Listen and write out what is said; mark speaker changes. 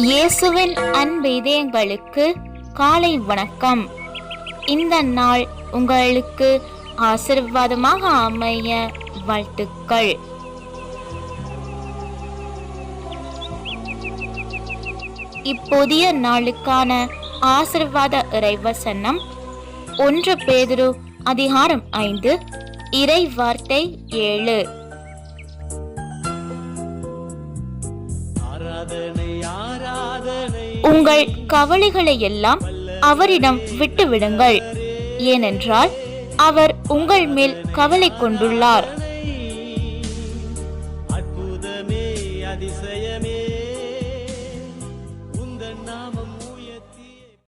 Speaker 1: இயேசுவின் அன்பு இதயங்களுக்கு காலை வணக்கம். இந்த நாள் உங்களுக்கு ஆசீர்வாதமாக அமைய வாழ்த்துக்கள். இப்போதைய நாளுக்கான ஆசீர்வாத இறைவசனம் 1 பேதுரு அதிகாரம் 5 இறை வார்த்தை 7. உங்கள் கவலைகளை எல்லாம் அவரிடம் விட்டுவிடுங்கள், ஏனென்றால் அவர் உங்கள் மேல் கவலை கொண்டுள்ளார்.